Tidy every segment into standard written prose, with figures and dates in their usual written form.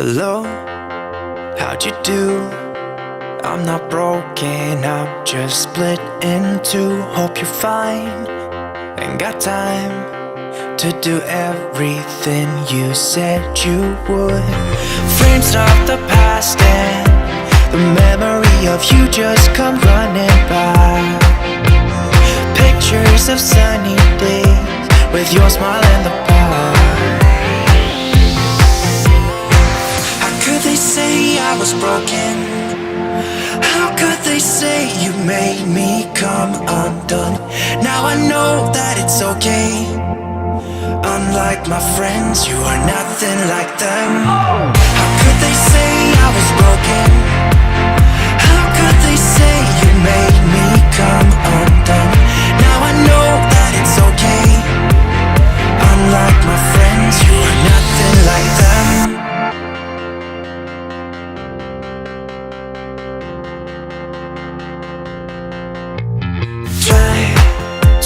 Hello, how'd you do? I'm not broken, I'm just split in two. Hope you're fine, ain't got time to do everything you said you would. Frames of the past and the memory of you just come running by. Pictures of sunny days with your smile in the bar. They say I was broken. How could they say you made me come undone? Now I know that it's okay. Unlike my friends, you are nothing like them. How could they say I was broken? How could they say you made me come undone? Now I know that it's okay. Unlike my friends, you are nothing like them.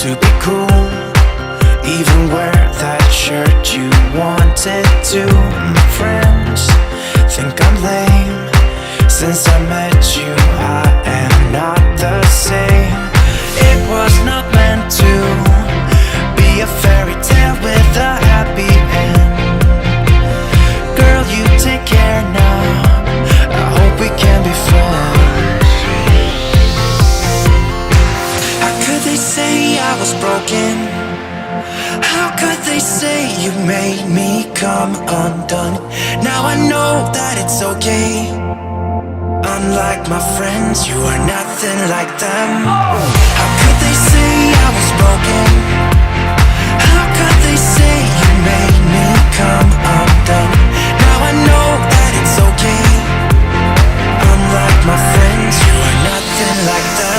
To be cool, even wear that shirt you wanted to. My friends think I'm lame. Since I met you, I am not the same. It was not meant to be a fairy tale with a happy end. Girl, you take care now. I hope we can be friends. They say I was broken. How could they say you made me come undone? Now I know that it's okay. Unlike my friends, you are nothing like them. How could they say I was broken? How could they say you made me come undone? Now I know that it's okay. Unlike my friends, you are nothing like them.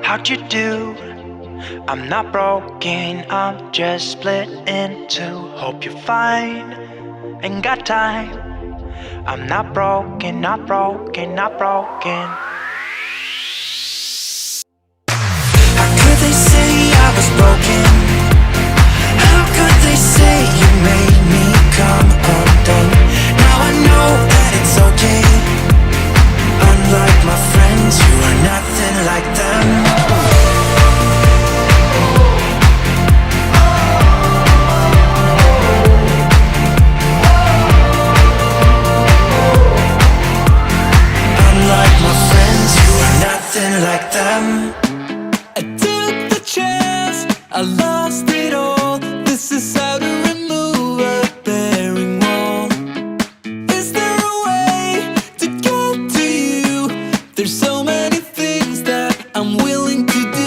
How'd you do? I'm not broken, I'm just split in two. Hope you're fine, ain't got time. I'm not broken, not broken, not broken. How could they say I was broken? How could they say you made me come undone? Now I know that it's okay. Unlike my friends, you are nothing like them. Unlike my friends, you are nothing like them. I took the chance, I lost it all. This is how to remove a bearing wall. Is there a way to get to you? There's so many things that I'm willing to do.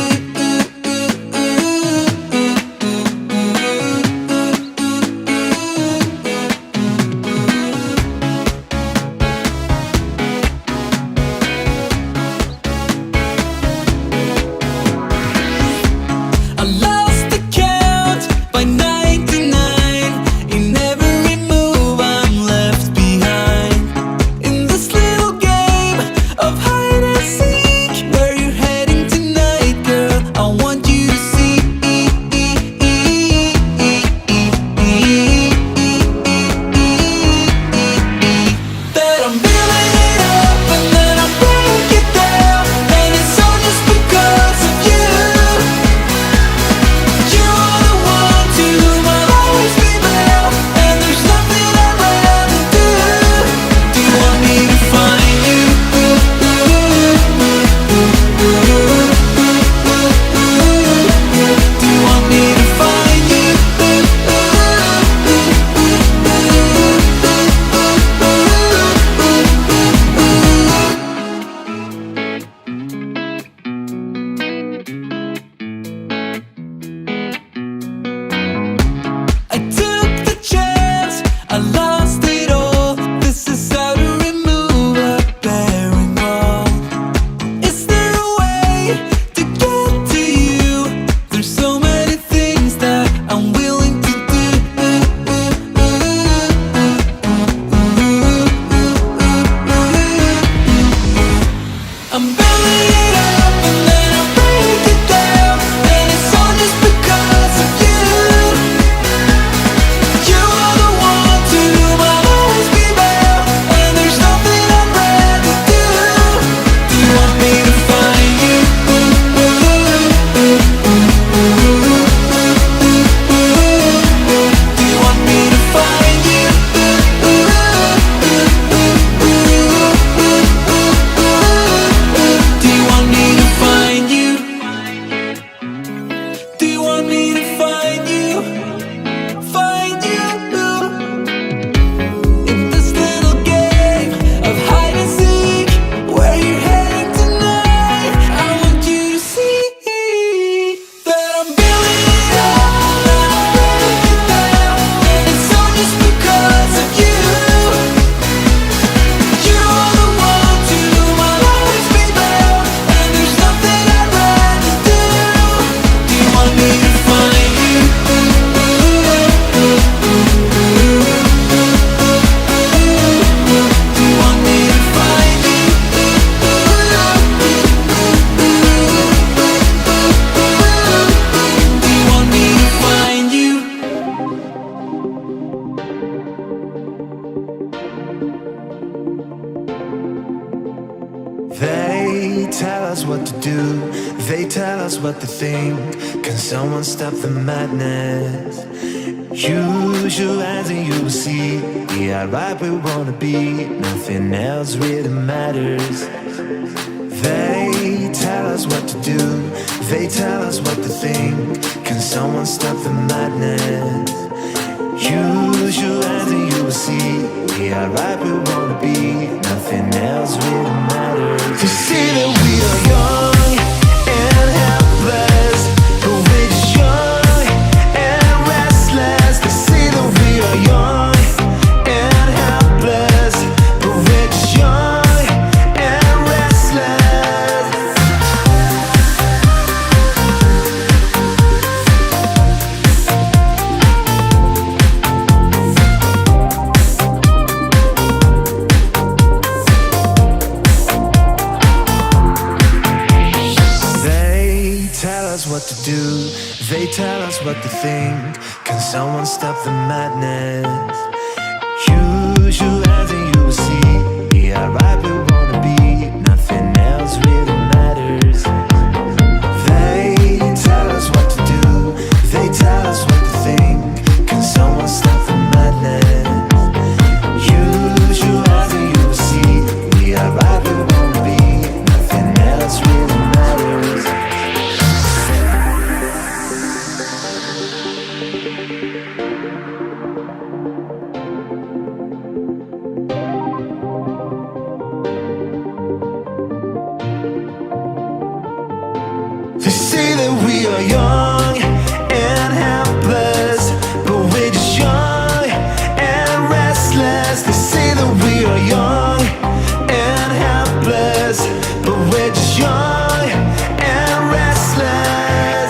They tell us what to do, they tell us what to think. Can someone stop the madness? Use your hands and you will see we are right where we wanna be. Nothing else really matters. They tell us what to do, they tell us what to think. Can someone stop the madness? Use your hands and you will see we are right where we wanna be. Nothing else really matters. You see that we are young and helpless, but we're just young and restless. They say that we are young and helpless, but we're just young and restless. They tell us what to do, they tell us what to think. Can someone stop the madness? Use your hands and you will see we are right where we wanna be. Nothing else really matters. They tell us what to do, they tell us what to think. Can someone stop the madness? Use your hands and you will see we are right where we wanna be. Nothing else really matters. They say that we are young and helpless, but we're just young and restless. They say that we are young and helpless, but we're just young and restless.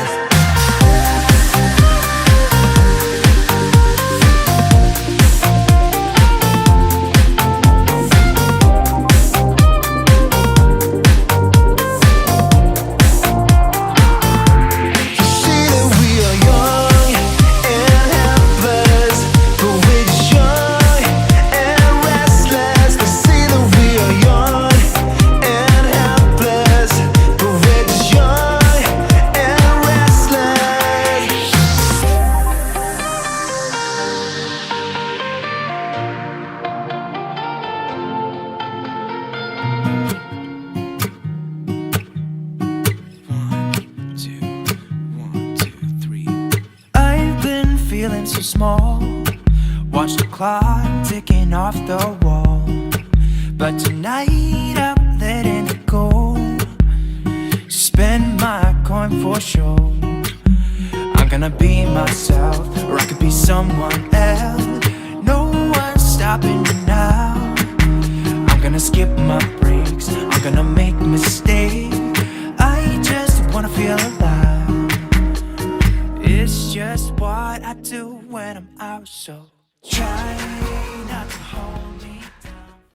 You see that we are young and helpless, but we're just young and restless. They say that we are young and helpless, but we're just young and restless. I've been feeling so small. Watch the clock ticking off the wall. But tonight I'm letting it go. Spend my coin for sure. I'm gonna be myself, or I could be someone else. No one's stopping me now. I'm gonna skip my breaks, I'm gonna make mistakes. I just wanna feel alive. It's just what I do when I'm out, so try not to hold